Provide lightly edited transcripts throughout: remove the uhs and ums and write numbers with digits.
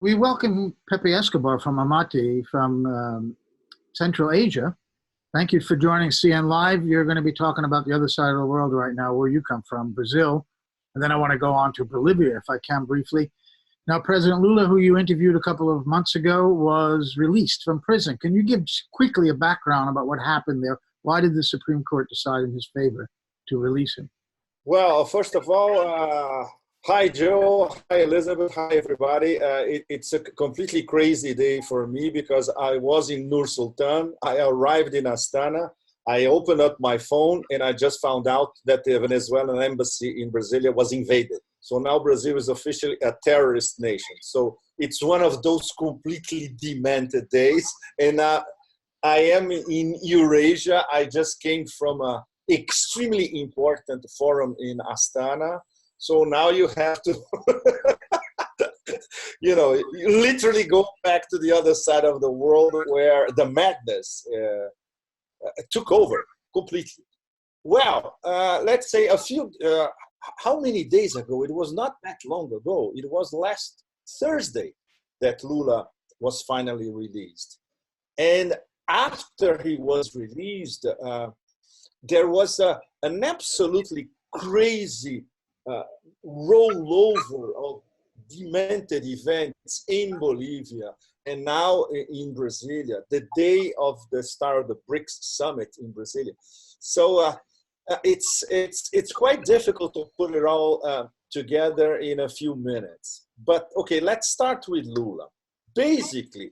We welcome Pepe Escobar from Amati from Central Asia. Thank you for joining CN Live. You're going to be talking about the other side of the world right now, where you come from, Brazil. And then I want to go on to Bolivia, if I can briefly. Now, President Lula, who you interviewed a couple of months ago, was released from prison. Can you give quickly a background about what happened there? Why did the Supreme Court decide in his favor to release him? Well, first of all, hi Joe, hi Elizabeth, hi everybody. It's a completely crazy day for me because I was in Nur Sultan. I arrived in Astana. I opened up my phone and I just found out that the Venezuelan embassy in Brasilia was invaded. So now Brazil is officially a terrorist nation. So it's one of those completely demented days. And I am in Eurasia. I just came from a extremely important forum in Astana. So now you have to, you literally go back to the other side of the world where the madness took over completely. Well, let's say how many days ago? It was not that long ago. It was last Thursday that Lula was finally released. And after he was released, there was an absolutely crazy rollover of demented events in Bolivia and now in Brasilia, the day of the start of the BRICS summit in Brasilia. So it's quite difficult to put it all together in a few minutes. But okay, let's start with Lula. Basically,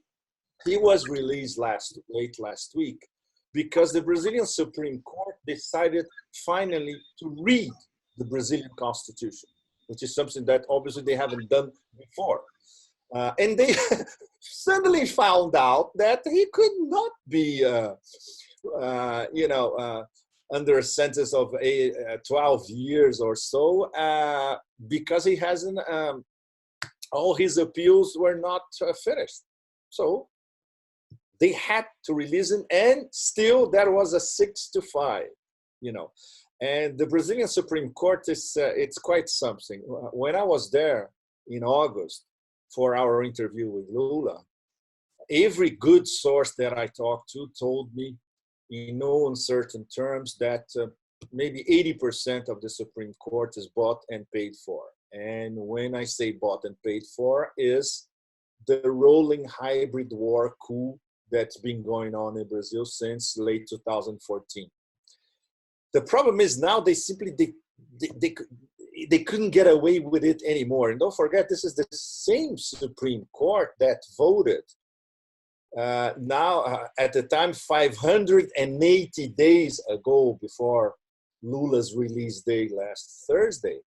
he was released late last week because the Brazilian Supreme Court decided finally to read the Brazilian Constitution, which is something that obviously they haven't done before. And they suddenly found out that he could not be, under a sentence of 12 years or so, because he hasn't, all his appeals were not finished. So they had to release him, and still there was a 6-5, And the Brazilian Supreme Court it's quite something. When I was there in August for our interview with Lula, every good source that I talked to told me in no uncertain terms that maybe 80% of the Supreme Court is bought and paid for. And when I say bought and paid for, is the rolling hybrid war coup that's been going on in Brazil since late 2014. The problem is now they simply they couldn't get away with it anymore. And don't forget, this is the same Supreme Court that voted at the time 580 days ago, before Lula's release day last Thursday.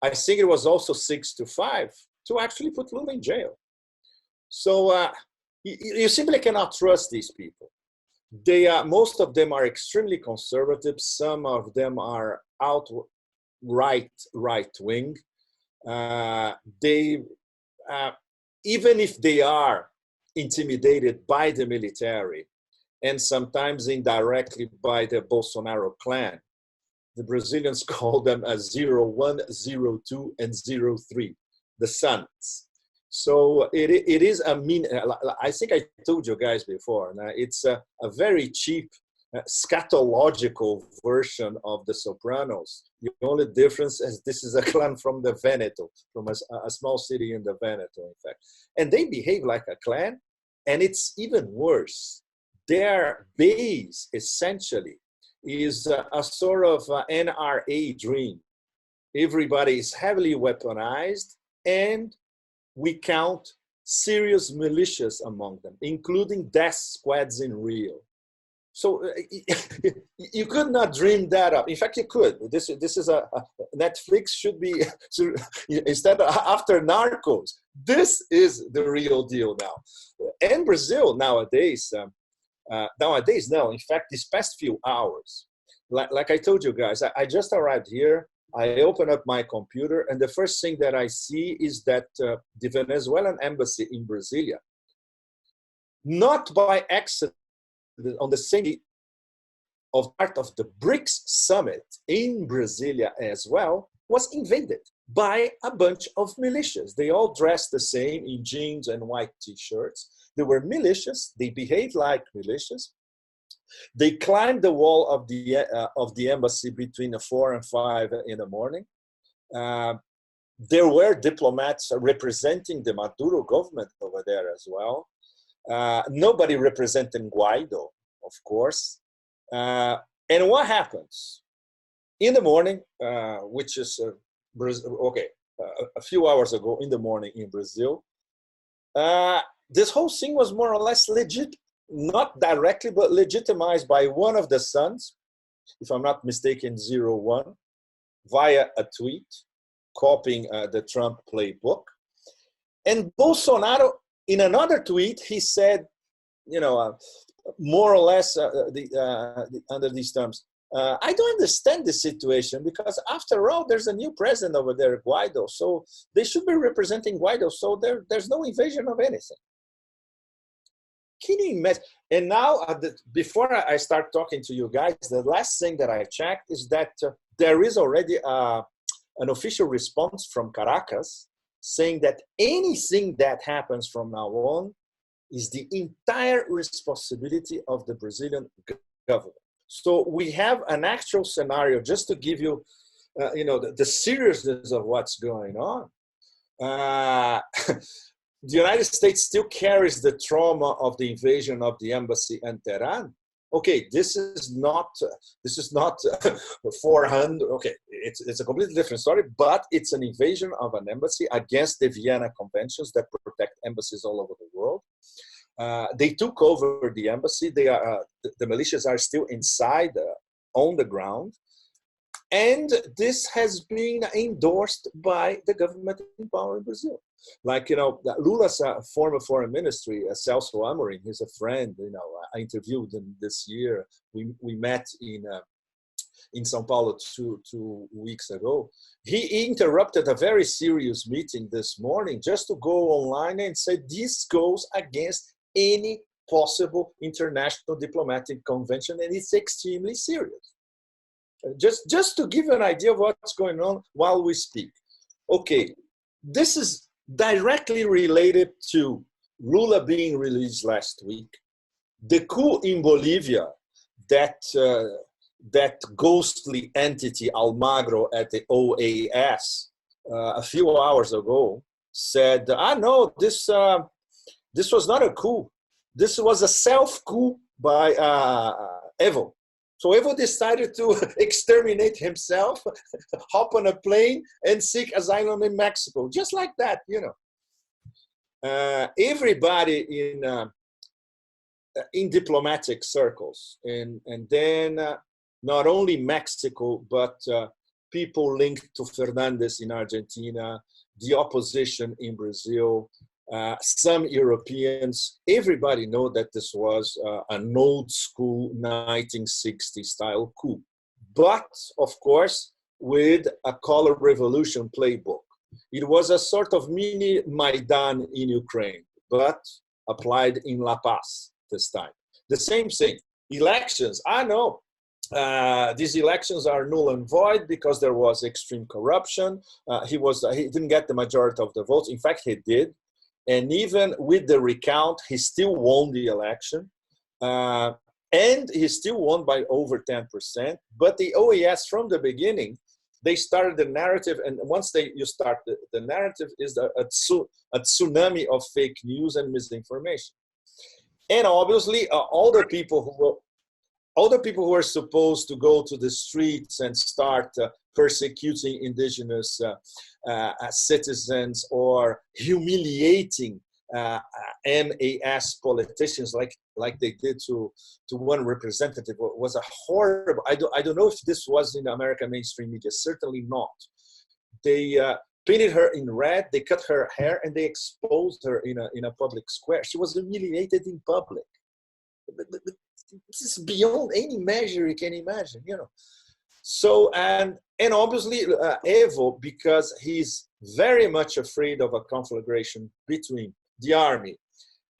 I think it was also 6-5 to actually put Lula in jail. So you simply cannot trust these people. Most of them are extremely conservative. Some of them are outright right-wing. Even if they are intimidated by the military and sometimes indirectly by the Bolsonaro clan, the Brazilians call them a 01, 02, and 03, the sons. So it is I think I told you guys before, it's a very cheap scatological version of the Sopranos. The only difference is this is a clan from the Veneto, from a small city in the Veneto, in fact. And they behave like a clan, and it's even worse. Their base, essentially, is a sort of NRA dream. Everybody is heavily weaponized, and we count serious militias among them, including death squads in Rio. So you could not dream that up. In fact, you could. This is Netflix should be, instead of after Narcos, this is the real deal now. And Brazil nowadays, in fact, these past few hours, like I told you guys, I just arrived here. I open up my computer, and the first thing that I see is that the Venezuelan embassy in Brasilia, not by accident, on the same of part of the BRICS summit in Brasilia as well, was invaded by a bunch of militias. They all dressed the same in jeans and white t-shirts. They were militias. They behaved like militias. They climbed the wall of the embassy between 4 and 5 in the morning. There were diplomats representing the Maduro government over there as well. Nobody representing Guaido, of course. And what happens? In the morning, which is, a few hours ago in the morning in Brazil, this whole thing was more or less legit, not directly, but legitimized by one of the sons, if I'm not mistaken, 01, via a tweet, copying the Trump playbook. And Bolsonaro, in another tweet, he said, more or less under these terms, I don't understand the situation because after all, there's a new president over there, Guaido. So they should be representing Guaido. So there's no invasion of anything. Can you imagine? And now, before I start talking to you guys, the last thing that I checked is that there is already an official response from Caracas saying that anything that happens from now on is the entire responsibility of the Brazilian government. So we have an actual scenario, just to give you, the seriousness of what's going on. The United States still carries the trauma of the invasion of the embassy in Tehran. Okay, this is not 400. Okay, it's a completely different story, but it's an invasion of an embassy against the Vienna Conventions that protect embassies all over the world. They took over the embassy. The militias are still inside, on the ground. And this has been endorsed by the government in power in Brazil. Like, Lula's former foreign ministry, Celso Amorim, he's a friend, I interviewed him this year. We met in São Paulo two weeks ago. He interrupted a very serious meeting this morning just to go online and say this goes against any possible international diplomatic convention, and it's extremely serious. Just to give you an idea of what's going on while we speak. Okay, this is directly related to Lula being released last week, the coup in Bolivia, that ghostly entity Almagro at the OAS a few hours ago said, no, this was not a coup. This was a self-coup by Evo. So Evo decided to exterminate himself, hop on a plane, and seek asylum in Mexico, just like that, Everybody in diplomatic circles, and then not only Mexico, but people linked to Fernandez in Argentina, the opposition in Brazil, some Europeans, everybody know that this was an old school 1960 style coup. But, of course, with a color revolution playbook. It was a sort of mini Maidan in Ukraine, but applied in La Paz this time. The same thing. Elections, I know. These elections are null and void because there was extreme corruption. He didn't get the majority of the votes. In fact, he did. And even with the recount, he still won the election. And he still won by over 10%. But the OAS, from the beginning, they started the narrative. And once you start, the narrative is a tsunami of fake news and misinformation. And obviously, all the people who were supposed to go to the streets and start persecuting indigenous citizens or humiliating MAS politicians like they did to one representative was a horrible. I don't know if this was in American mainstream media. Certainly not. They painted her in red. They cut her hair and they exposed her in a public square. She was humiliated in public. This is beyond any measure you can imagine, So, and obviously Evo, because he's very much afraid of a conflagration between the army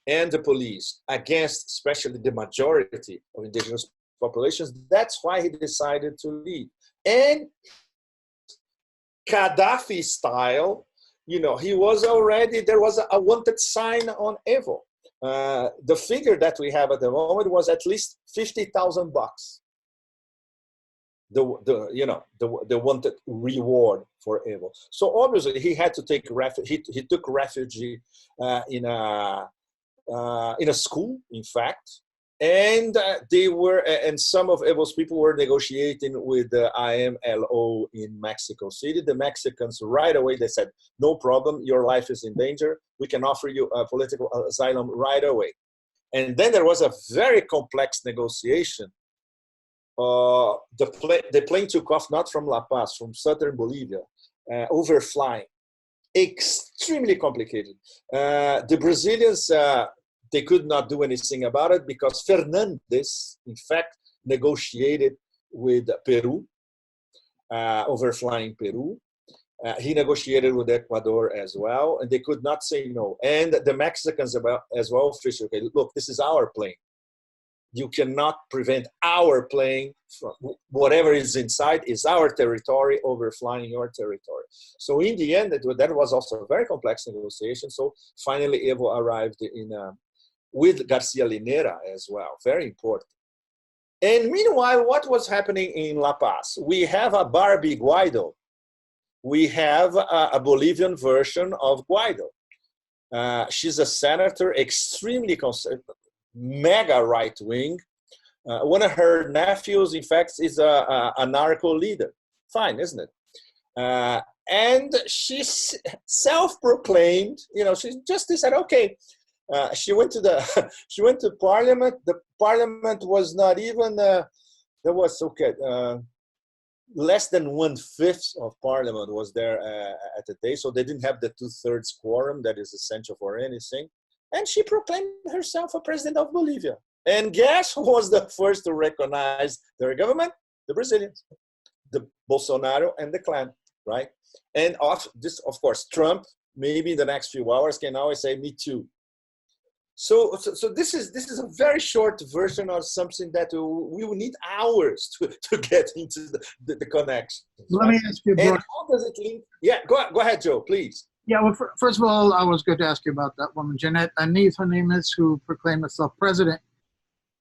and the police against especially the majority of indigenous populations, that's why he decided to leave. And Gaddafi style, he was already, there was a wanted sign on Evo. The figure that we have at the moment was at least $50,000. The wanted reward for Evo. So obviously he had to take refuge. He took refuge in a school, in fact, and and some of Evo's people were negotiating with the IMLO in Mexico City. The Mexicans right away, they said, no problem, your life is in danger. We can offer you a political asylum right away. And then there was a very complex negotiation. The plane took off not from La Paz, from southern Bolivia, overflying. Extremely complicated. The Brazilians, they could not do anything about it because Fernandez, in fact, negotiated with Peru, overflying Peru. He negotiated with Ecuador as well, and they could not say no. And the Mexicans as well officially, okay, look, this is our plane. You cannot prevent our plane from whatever is inside is our territory, overflying your territory. So in the end, that was also a very complex negotiation. So finally, Evo arrived with Garcia Linera as well, very important. And meanwhile, what was happening in La Paz? We have a Barbie Guaido. We have a Bolivian version of Guaido. She's a senator, extremely conservative, mega right-wing. One of her nephews, in fact, is a narco leader. Fine, isn't it? And she's self-proclaimed. She just said, okay. She went to Parliament. The Parliament was not even. There was less than 1/5 of Parliament was there at the day, so they didn't have the 2/3 quorum that is essential for anything. And she proclaimed herself a president of Bolivia. And guess who was the first to recognize their government? The Brazilians, the Bolsonaro and the clan, right? And of course, Trump, maybe in the next few hours, can always say, me too. So this is a very short version of something that we will need hours to get into the connection. Let me ask you, and how does it link? Yeah, go ahead, Joe, please. Yeah, well, first of all, I was going to ask you about that woman, Jeanette Anith, her name is, who proclaimed herself president.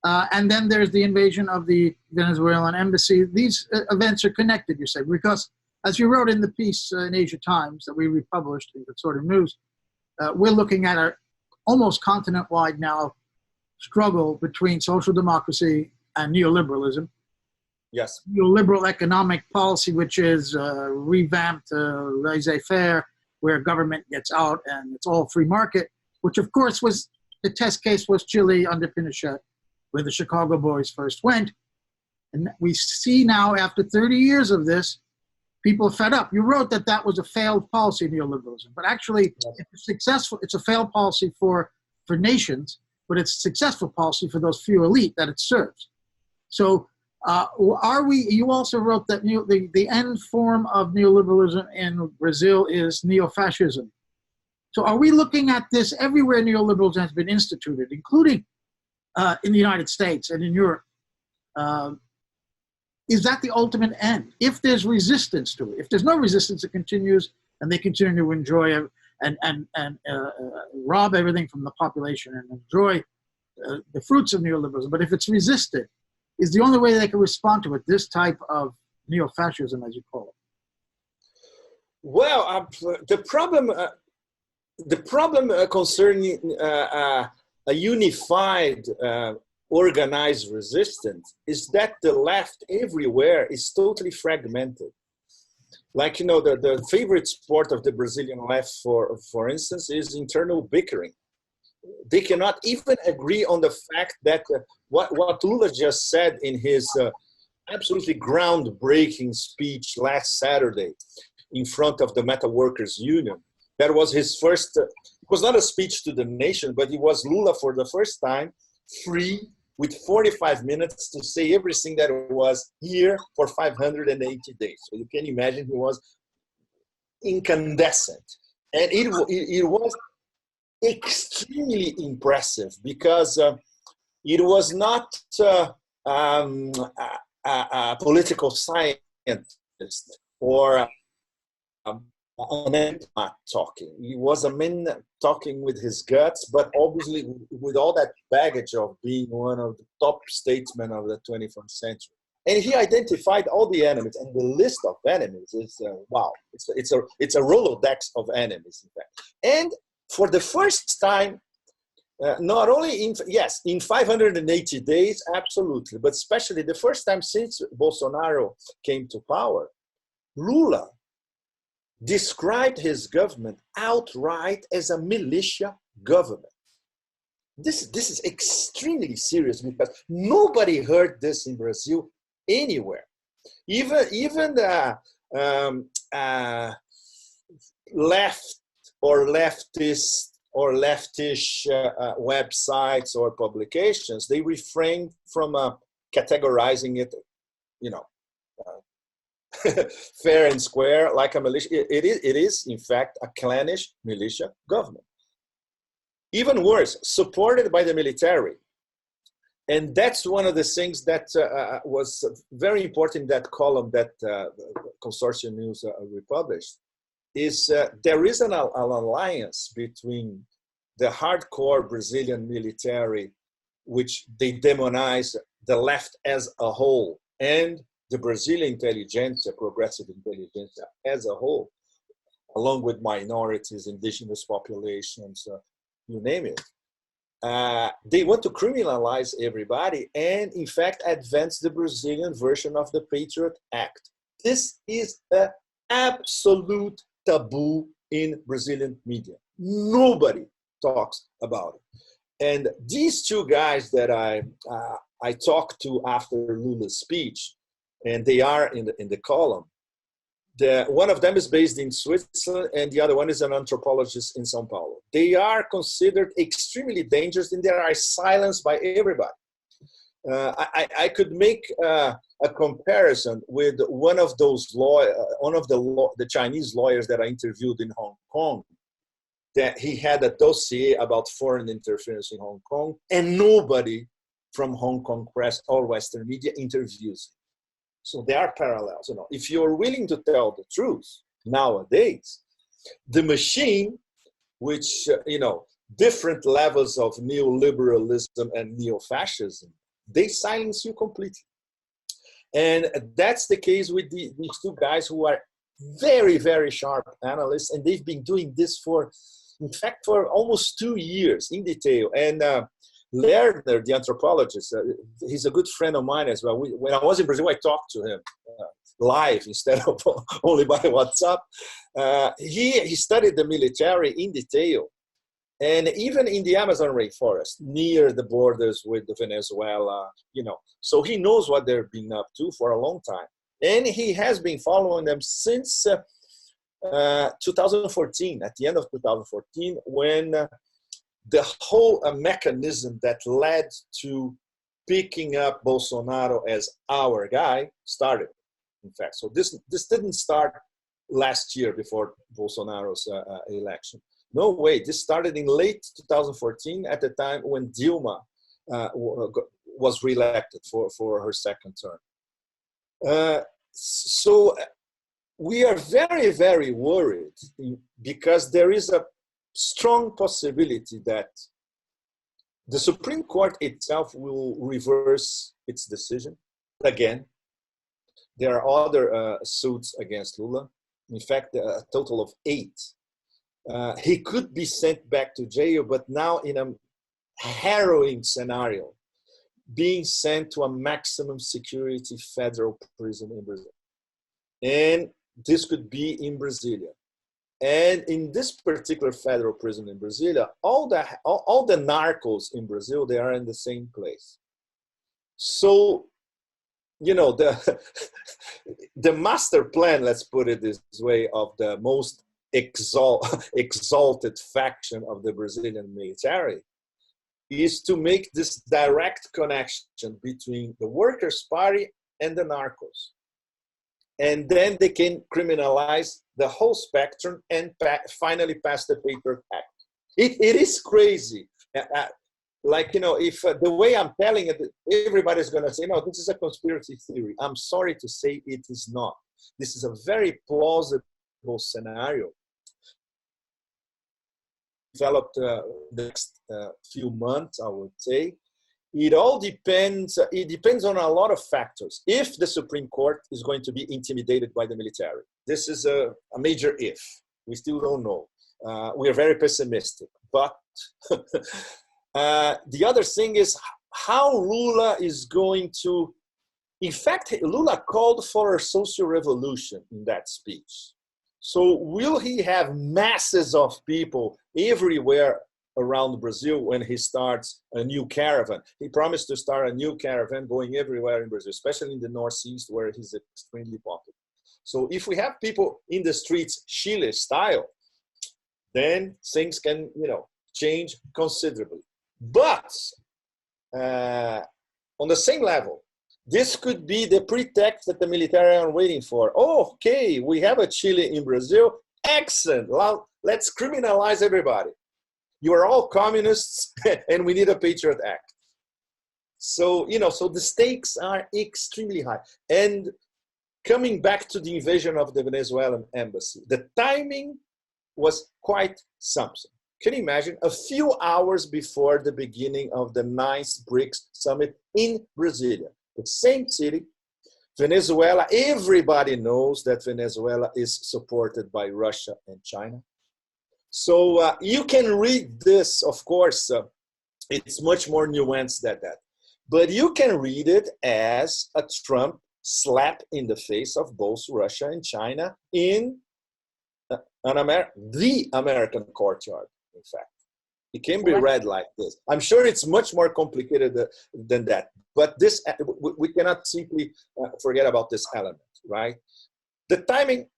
And then there's the invasion of the Venezuelan embassy. These events are connected, you say, because as you wrote in the piece in Asia Times that we republished in Consortium News, we're looking at a almost continent-wide now struggle between social democracy and neoliberalism. Yes. Neoliberal economic policy, which is revamped laissez-faire, where government gets out and it's all free market, which of course was, the test case was Chile under Pinochet, where the Chicago boys first went. And we see now, after 30 years of this, people are fed up. You wrote that that was a failed policy, neoliberalism, but actually it's successful. It's a failed policy for nations, but it's a successful policy for those few elite that it serves. So you also wrote that the end form of neoliberalism in Brazil is neo-fascism. So are we looking at this everywhere neoliberalism has been instituted, including in the United States and in Europe? Is that the ultimate end? If there's resistance to it, if there's no resistance, it continues, and they continue to enjoy and rob everything from the population and enjoy the fruits of neoliberalism. But if it's resisted, is the only way they can respond to it this type of neo-fascism, as you call it? Well, the problem concerning a unified organized resistance is that the left everywhere is totally fragmented. Like, the favorite sport of the Brazilian left, for instance, is internal bickering. They cannot even agree on the fact that what Lula just said in his absolutely groundbreaking speech last Saturday in front of the Metal Workers Union. That was his first, it was not a speech to the nation, but it was Lula for the first time, free, with 45 minutes to say everything that was here for 580 days. So you can imagine he was incandescent. And it was extremely impressive because it was not a political scientist or a man not talking. He was a man talking with his guts, but obviously with all that baggage of being one of the top statesmen of the 21st century. And he identified all the enemies, and the list of enemies is wow. It's a Rolodex of enemies, in fact. And for the first time, not only in 580 days, absolutely, but especially the first time since Bolsonaro came to power, Lula described his government outright as a militia government. This is extremely serious because nobody heard this in Brazil anywhere. Even the left or leftist or leftish websites or publications, they refrained from categorizing it, fair and square, like a militia. It is, in fact, a clannish militia government. Even worse, supported by the military. And that's one of the things that was very important in that column that Consortium News republished, is there is an alliance between the hardcore Brazilian military, which they demonize the left as a whole, and the Brazilian intelligentsia, progressive intelligentsia as a whole, along with minorities, indigenous populations, you name it. They want to criminalize everybody and, in fact, advance the Brazilian version of the Patriot Act. This is an absolute taboo in Brazilian media. Nobody talks about it. And these two guys that I talked to after Lula's speech, and they are in the column. One of them is based in Switzerland, and the other one is an anthropologist in São Paulo. They are considered extremely dangerous, and they are silenced by everybody. I could make a comparison with one of those the Chinese lawyers that I interviewed in Hong Kong, that he had a dossier about foreign interference in Hong Kong, and nobody from Hong Kong press or Western media interviews him. So there are parallels. If you're willing to tell the truth nowadays, the machine, which, different levels of neoliberalism and neo-fascism, they silence you completely. And that's the case with these two guys who are very, very sharp analysts, and they've been doing this for almost 2 years in detail. And Lerner, the anthropologist, he's a good friend of mine as well. When I was in Brazil, I talked to him live instead of only by WhatsApp. He studied the military in detail, and even in the Amazon rainforest, near the borders with Venezuela, So he knows what they've been up to for a long time, and he has been following them since 2014. At the end of 2014, when the whole mechanism that led to picking up Bolsonaro as our guy started, in fact. So this didn't start last year before Bolsonaro's election. No way. This started in late 2014 at the time when Dilma was reelected for her second term. So we are very, very worried because there is a strong possibility that the Supreme Court itself will reverse its decision again. There are other suits against Lula. In fact, a total of 8. He could be sent back to jail, but now in a harrowing scenario, being sent to a maximum security federal prison in Brazil. And this could be in Brasilia. And in this particular federal prison in Brasilia, all the narcos in Brazil, they are in the same place. So, the master plan, let's put it this way, of the most exalted faction of the Brazilian military is to make this direct connection between the Workers' Party and the narcos. And then they can criminalize the whole spectrum and finally pass the Patriot Act. It is crazy. If the way I'm telling it, everybody's going to say, no, this is a conspiracy theory. I'm sorry to say it is not. This is a very plausible scenario developed the next few months, I would say. It all depends. It depends on a lot of factors. If the Supreme Court is going to be intimidated by the military, this is a major if. We still don't know. We are very pessimistic. But the other thing is how Lula is going to. In fact, Lula called for a social revolution in that speech. So will he have masses of people everywhere around Brazil when he starts a new caravan? He promised to start a new caravan going everywhere in Brazil, especially in the Northeast where he's extremely popular. So if we have people in the streets Chile style, then things can, change considerably. But on the same level, this could be the pretext that the military are waiting for. Oh, okay, we have a Chile in Brazil. Excellent. Well, let's criminalize everybody. You are all communists and we need a Patriot Act. So, so the stakes are extremely high. And coming back to the invasion of the Venezuelan embassy, the timing was quite something. Can you imagine? A few hours before the beginning of the 9th BRICS summit in Brasilia, the same city, Venezuela, everybody knows that Venezuela is supported by Russia and China. So you can read this, of course, it's much more nuanced than that. But you can read it as a Trump slap in the face of both Russia and China in the American courtyard, in fact. It can be read like this. I'm sure it's much more complicated than that. But this, we cannot simply forget about this element, right? The timing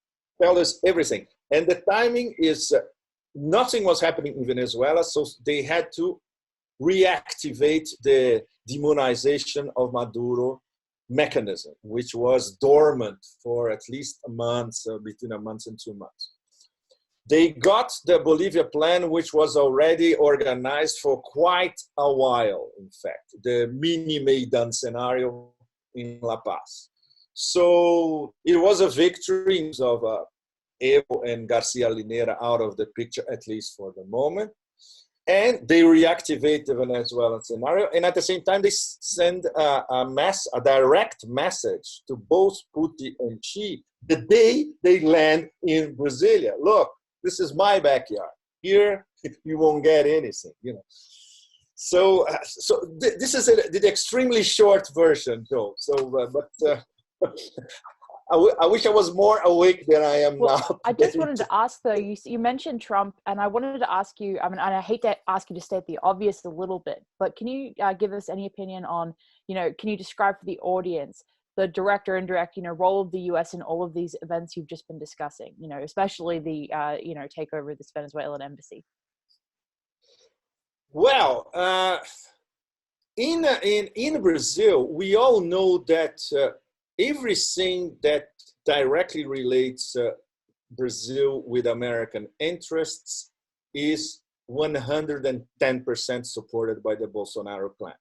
tells us everything. And the timing is nothing was happening in Venezuela, so they had to reactivate the demonization of Maduro mechanism, which was dormant for at least a month, between a month and 2 months. They got the Bolivia plan, which was already organized for quite a while, in fact, the mini-Maidan scenario in La Paz. So it was a victory of Evo and Garcia Linera out of the picture, at least for the moment. And they reactivate the Venezuelan scenario. And at the same time, they send a direct message to both Putin and Xi the day they land in Brasilia. Look, this is my backyard. Here, you won't get anything, So, this is the extremely short version, though. I wish I was more awake than I am now. I just wanted to ask, though, you mentioned Trump, and I wanted to ask you, and I hate to ask you to state the obvious a little bit, but can you give us any opinion on, can you describe for the audience the direct or indirect, role of the U.S. in all of these events you've just been discussing, especially the, takeover of this Venezuelan embassy? Well, in Brazil, we all know that everything that directly relates Brazil with American interests is 110% supported by the Bolsonaro clan.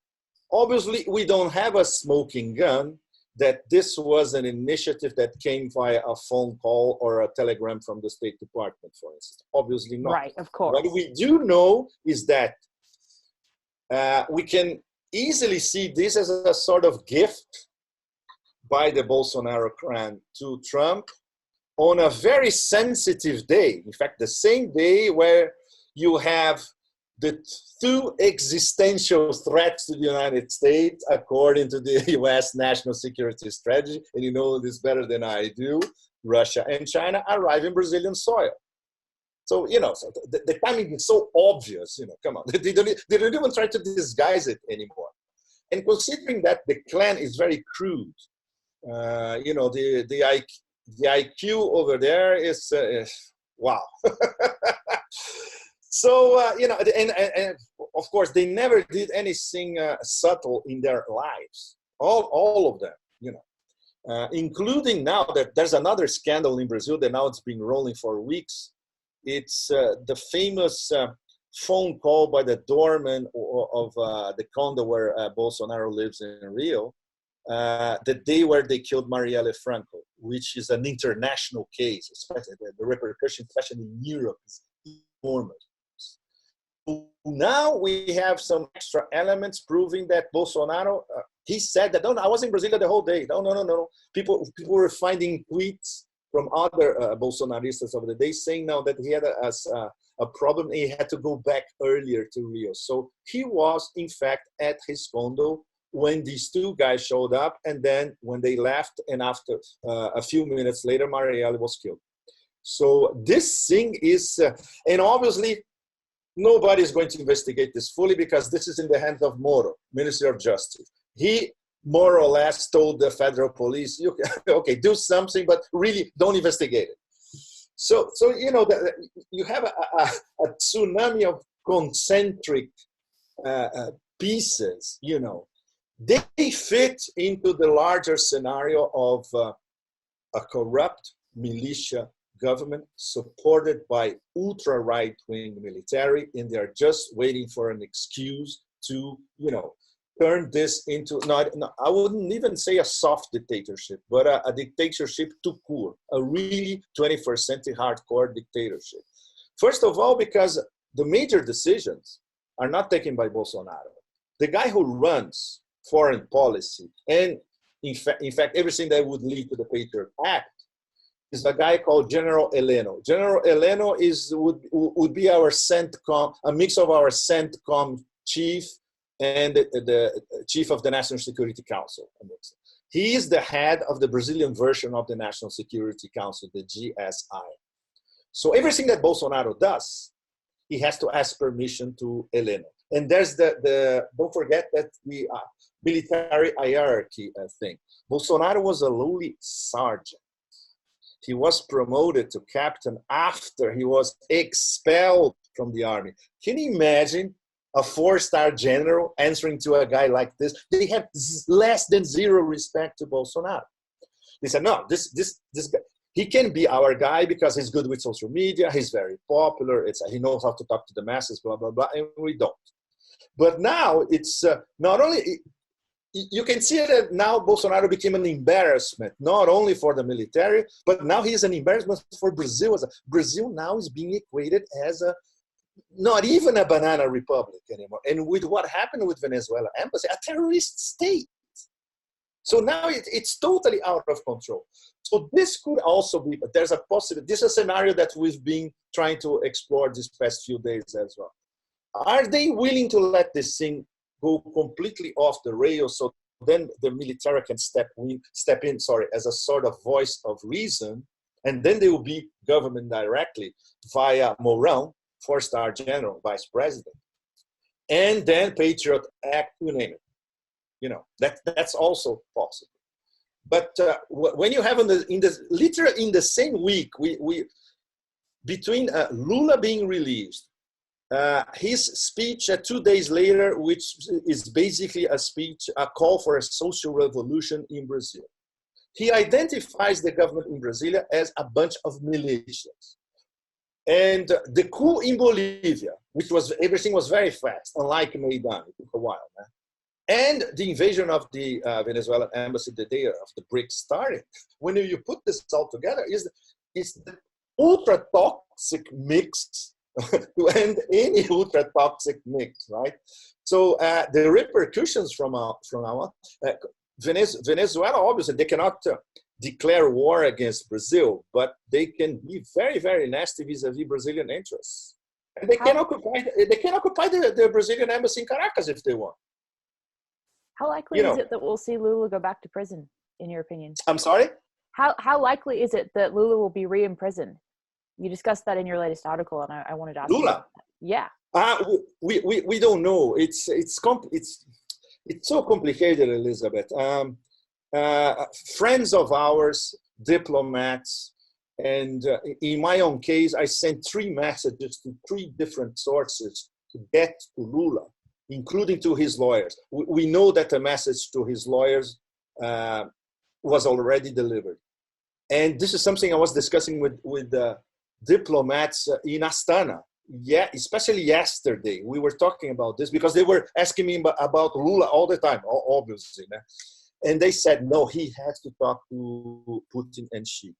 Obviously, we don't have a smoking gun that this was an initiative that came via a phone call or a telegram from the State Department, for instance. Obviously not. Right, of course. What we do know is that we can easily see this as a sort of gift by the Bolsonaro clan to Trump on a very sensitive day. In fact, the same day where you have the two existential threats to the United States, according to the US national security strategy, and you know this better than I do, Russia and China arrive in Brazilian soil. So, so the timing is so obvious, come on. They don't even try to disguise it anymore. And considering that the clan is very crude, the IQ over there is wow. So, and of course, they never did anything subtle in their lives. All of them, including now that there's another scandal in Brazil that now it's been rolling for weeks. It's the famous phone call by the doorman of the condo where Bolsonaro lives in Rio, the day where they killed Marielle Franco, which is an international case, especially the repercussions, especially in Europe, is enormous. now we have some extra elements proving that Bolsonaro, he said that, no, I was in Brasilia the whole day. No. People were finding tweets from other Bolsonaristas of the day saying now that he had a problem. He had to go back earlier to Rio. So he was, in fact, at his condo when these two guys showed up, and then when they left, and after a few minutes later, Marielle was killed. So this thing is, and obviously, nobody is going to investigate this fully because this is in the hands of Moro, Ministry of Justice. He more or less told the federal police, okay, do something, but really don't investigate it. So you know, you have a tsunami of concentric pieces, you know. They fit into the larger scenario of a corrupt militia government supported by ultra right-wing military, and they're just waiting for an excuse to, you know, turn this into, I wouldn't even say a soft dictatorship, but a dictatorship tout court, a really 21st century hardcore dictatorship. First of all, because the major decisions are not taken by Bolsonaro. The guy who runs foreign policy and in fact everything that would lead to the Patriot Act is a guy called General Heleno. General Heleno would be our CENTCOM, a mix of our CENTCOM chief and the chief of the National Security Council. He is the head of the Brazilian version of the National Security Council, the GSI. So everything that Bolsonaro does, he has to ask permission to Heleno. And there's don't forget that the military hierarchy thing. Bolsonaro was a lowly sergeant. He was promoted to captain after he was expelled from the army. Can you imagine a 4-star general answering to a guy like this? They have less than zero respect to Bolsonaro. They said, no, this guy, he can be our guy because he's good with social media, he's very popular, he knows how to talk to the masses, blah, blah, blah, and we don't. But now it's not only, you can see that now Bolsonaro became an embarrassment, not only for the military, but now he is an embarrassment for Brazil. Brazil now is being equated as not even a banana republic anymore. And with what happened with Venezuela embassy, a terrorist state. So now it's totally out of control. So this could also be, but there's a possibility, this is a scenario that we've been trying to explore these past few days as well. Are they willing to let this thing go completely off the rails so then the military can step in, as a sort of voice of reason, and then they will be government directly via Mourão, 4-star general, vice president, and then Patriot Act, you name it. You know, that's also possible. But when you have literally in the same week, we between Lula being released, his speech 2 days later, which is basically a call for a social revolution in Brazil. He identifies the government in Brasilia as a bunch of militias. And the coup in Bolivia, everything was very fast, unlike Maidan, it took a while. Man. And the invasion of the Venezuelan embassy the day of the BRICS started. When you put this all together, is the ultra-toxic mix to end any ultra-toxic mix, right? So the repercussions from Venezuela, obviously, they cannot declare war against Brazil, but they can be very, very nasty vis-a-vis Brazilian interests. And they can occupy the Brazilian embassy in Caracas if they want. How likely is it that we'll see Lula go back to prison, in your opinion? I'm sorry? How likely is it that Lula will be re-imprisoned? You discussed that in your latest article, and I wanted to ask Lula? You about that. Yeah. We don't know. It's so complicated, Elizabeth. Friends of ours, diplomats, and in my own case, I sent 3 messages to 3 different sources to get to Lula, including to his lawyers. We know that the message to his lawyers was already delivered. And this is something I was discussing with diplomats in Astana. Yeah, especially yesterday. We were talking about this because they were asking me about Lula all the time, obviously. And they said, no, he has to talk to Putin and Xi.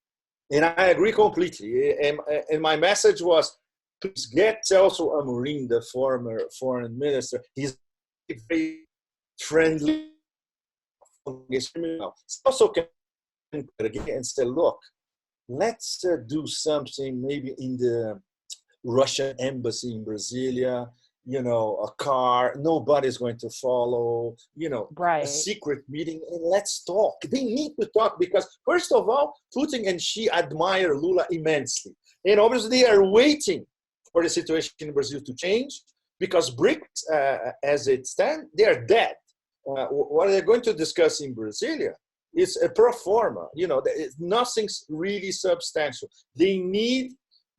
And I agree completely. And my message was, please get Celso Amorim, the former foreign minister. He's very friendly. Celso can again and say, look, let's do something maybe in the Russian embassy in Brasilia, you know, a car, nobody's going to follow, you know, Right. a secret meeting, and let's talk. They need to talk because, first of all, Putin and Xi admire Lula immensely. And obviously they are waiting for the situation in Brazil to change because BRICS, as it stands, they are dead. What they're going to discuss in Brasilia is a pro forma, you know, nothing's really substantial. They need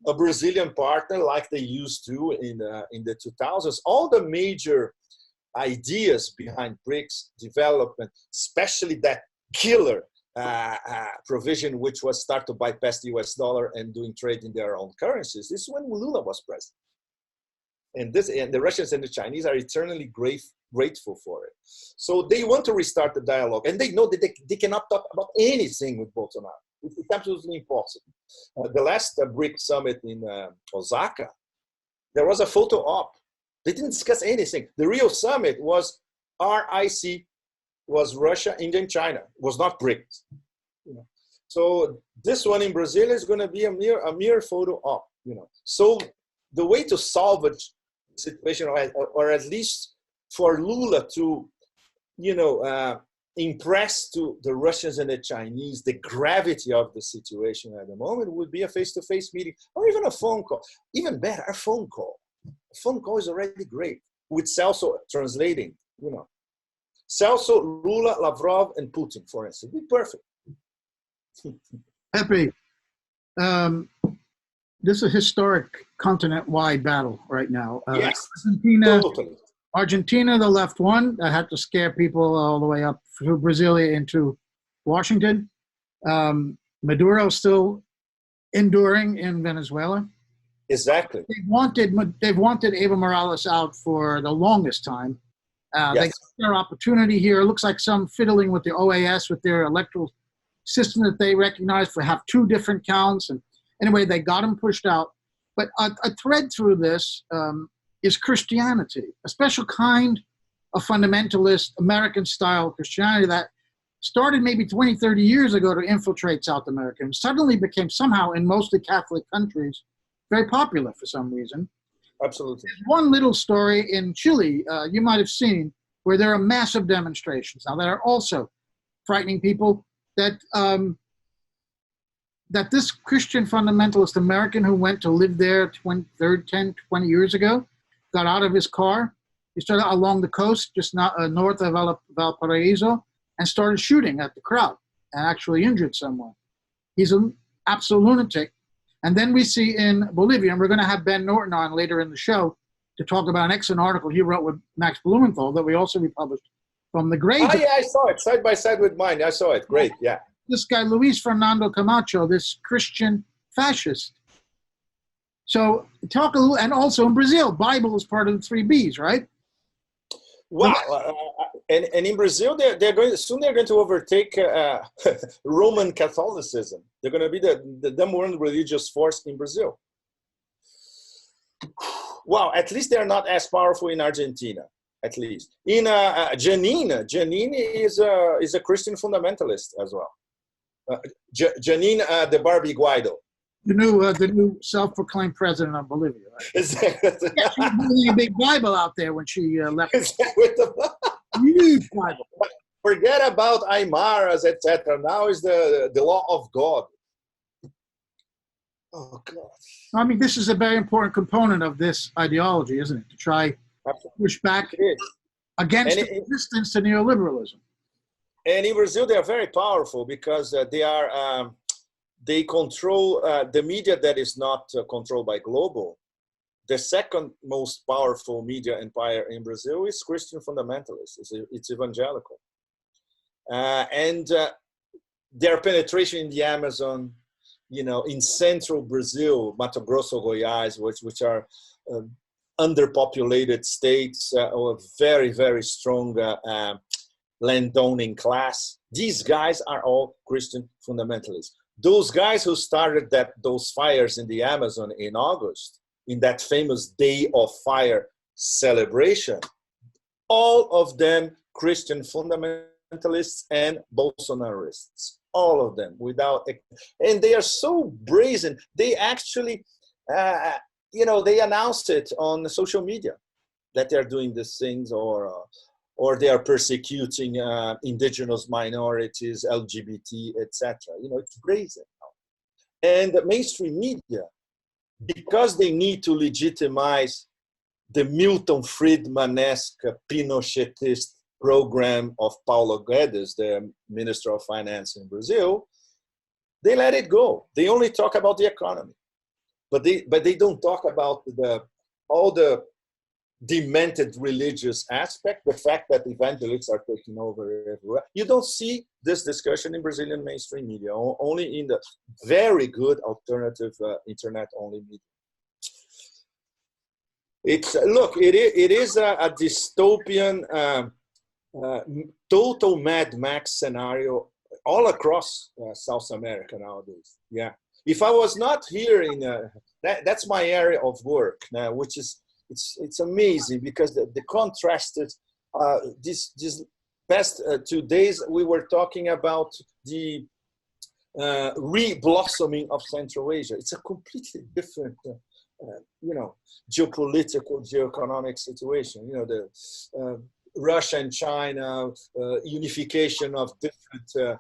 a Brazilian partner like they used to in the 2000s. All the major ideas behind BRICS development, especially that killer provision which was started to bypass the US dollar and doing trade in their own currencies, this is when Lula was president. And the Russians and the Chinese are eternally grateful for it. So they want to restart the dialogue, and they know that they cannot talk about anything with Bolsonaro. It's absolutely impossible. The last BRICS summit in Osaka, there was a photo op. They didn't discuss anything. The real summit was RIC, was Russia, India, and China. It was not BRICS. You know? So this one in Brazil is going to be a mere photo op. You know, so the way to salvage the situation, or at least for Lula to, you know, impress to the Russians and the Chinese the gravity of the situation at the moment, would be a face-to-face meeting or even a phone call. Even better, a phone call. A phone call is already great, with Celso translating, you know. Celso, Lula, Lavrov, and Putin, for instance. It'd be perfect. Pepe, this is a historic continent-wide battle right now. Yes, totally. Argentina, the left one, that had to scare people all the way up through Brasilia into Washington. Maduro still enduring in Venezuela. Exactly. They've wanted Evo Morales out for the longest time. Yes. They got their opportunity here. It looks like some fiddling with the OAS, with their electoral system that they recognize for have two different counts. And anyway, they got him pushed out. But a thread through this is Christianity, a special kind of fundamentalist American-style Christianity that started maybe 20, 30 years ago to infiltrate South America and suddenly became somehow in mostly Catholic countries very popular for some reason. Absolutely. There's one little story in Chile you might have seen where there are massive demonstrations now that are also frightening people that that this Christian fundamentalist American who went to live there 10, 20 years ago got out of his car. He started along the coast, just north of Valparaiso, and started shooting at the crowd and actually injured someone. He's an absolute lunatic. And then we see in Bolivia, and we're going to have Ben Norton on later in the show to talk about an excellent article he wrote with Max Blumenthal that we also republished from the grades. Oh, yeah, I saw it side by side with mine. I saw it. Great, yeah. This guy, Luis Fernando Camacho, this Christian fascist. So talk a little, and also in Brazil, Bible is part of the 3 Bs, right? Wow, and in Brazil, they're going to overtake Roman Catholicism. They're going to be the number one religious force in Brazil. Wow, at least they're not as powerful in Argentina. At least in Janine is a Christian fundamentalist as well. Janine, the Barbie Guaido. The new self-proclaimed president of Bolivia. Right? Exactly. Yeah, she was holding a big Bible out there when she left. Huge Bible. Forget about Aymaras, etc. Now is the law of God. Oh God. I mean, this is a very important component of this ideology, isn't it? To try to push back against the resistance to neoliberalism. And in Brazil, they are very powerful because they control the media that is not controlled by Global. The second most powerful media empire in Brazil is Christian fundamentalists. It's evangelical. And their penetration in the Amazon, you know, in central Brazil, Mato Grosso, Goiás, which are underpopulated states, or very, very strong landowning class. These guys are all Christian fundamentalists. Those guys who started those fires in the Amazon in August, in that famous Day of Fire celebration, all of them Christian fundamentalists and Bolsonarists, all of them, and they are so brazen. They actually, they announce it on social media that they are doing these things, or they are persecuting indigenous minorities, LGBT, etc. It's brazen now. And the mainstream media, because they need to legitimize the Milton Friedman-esque Pinochetist program of Paulo Guedes, the Minister of Finance in Brazil, they let it go. They only talk about the economy, but they don't talk about all the demented religious aspect, the fact that evangelists are taking over everywhere. You don't see this discussion in Brazilian mainstream media, only in the very good alternative internet-only media. It is a dystopian, total Mad Max scenario all across South America nowadays. Yeah, if I was not here that's my area of work now, which is it's amazing because the contrasted these past 2 days we were talking about the re-blossoming of Central Asia. It's a completely different geopolitical, geoeconomic situation. The Russia and China, unification of different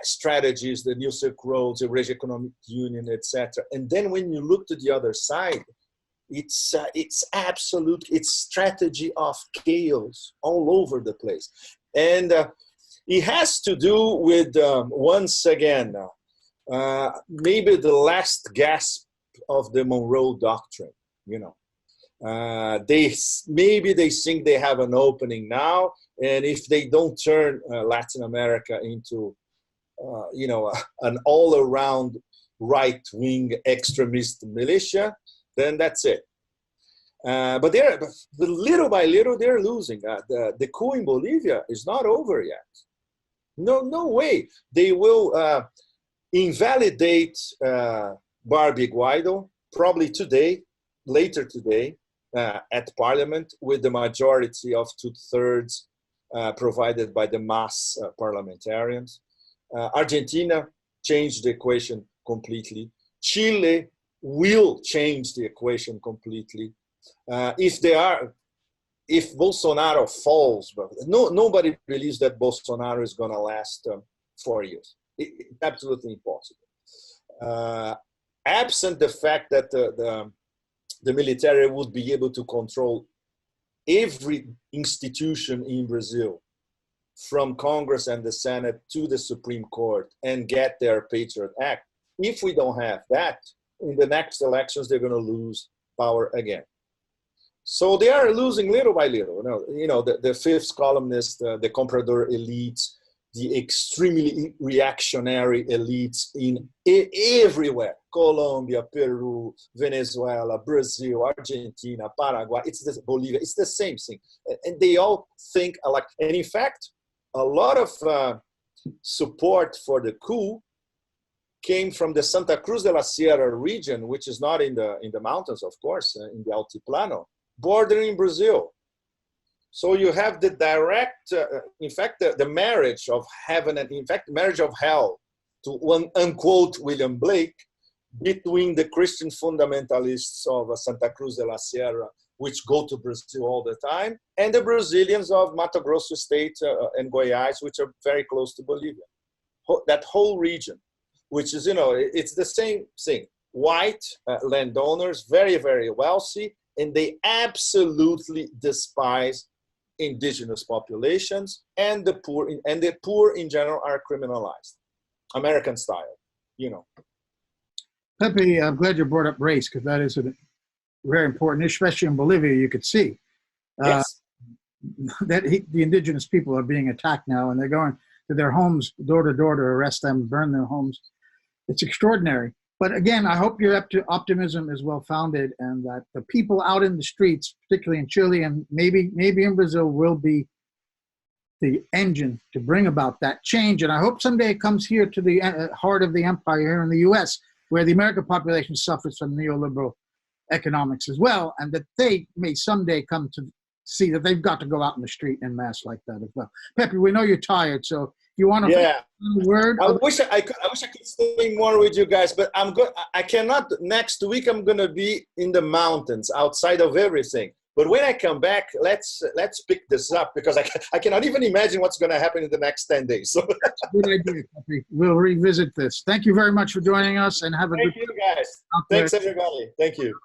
strategies, the New Silk Roads, the Eurasian Economic Union, etc. And then when you look to the other side, it's strategy of chaos all over the place. And it has to do with, once again, maybe the last gasp of the Monroe Doctrine. They think they have an opening now, and if they don't turn Latin America into an all-around right-wing extremist militia, then that's it. But little by little they're losing. The coup in Bolivia is not over yet. No way. They will invalidate Barbie Guaido probably later today, at Parliament, with the majority of 2/3 provided by the mass parliamentarians. Argentina changed the equation completely. Chile will change the equation completely. If Bolsonaro falls, but nobody believes that Bolsonaro is going to last 4 years. It's absolutely impossible. Absent the fact that the military would be able to control every institution in Brazil, from Congress and the Senate to the Supreme Court, and get their Patriot Act. If we don't have that, in the next elections, they're going to lose power again. So they are losing little by little. The fifth columnist, the comprador elites, the extremely reactionary elites in everywhere. Colombia, Peru, Venezuela, Brazil, Argentina, Paraguay, Bolivia, it's the same thing. And they all think alike. And in fact, a lot of support for the coup came from the Santa Cruz de la Sierra region, which is not in the mountains, of course, in the Altiplano, bordering Brazil. So you have the direct, in fact, the marriage of heaven and, in fact, marriage of hell, to one unquote William Blake, between the Christian fundamentalists of Santa Cruz de la Sierra, which go to Brazil all the time, and the Brazilians of Mato Grosso State and Goiás, which are very close to Bolivia. That whole region, which is, it's the same thing. White landowners, very, very wealthy, and they absolutely despise indigenous populations, and the poor in general are criminalized, American style, Pepe, I'm glad you brought up race, because that is very important, especially in Bolivia. You could see yes. that the indigenous people are being attacked now, and they're going to their homes door to door to arrest them, burn their homes. It's extraordinary. But again, I hope your optimism is well-founded, and that the people out in the streets, particularly in Chile and maybe in Brazil, will be the engine to bring about that change. And I hope someday it comes here to the heart of the empire here in the U.S., where the American population suffers from neoliberal economics as well, and that they may someday come to see that they've got to go out in the street en masse like that as well. Pepe, we know you're tired, so if you want to Yeah. word. I wish I could stay more with you guys, but I cannot. Next week I'm gonna be in the mountains, outside of everything. But when I come back, let's pick this up, because I cannot even imagine what's gonna happen in the next 10 days. So Good idea, Pepe. We'll revisit this. Thank you very much for joining us, and have a thank good. you guys. Thanks everybody. Thank you.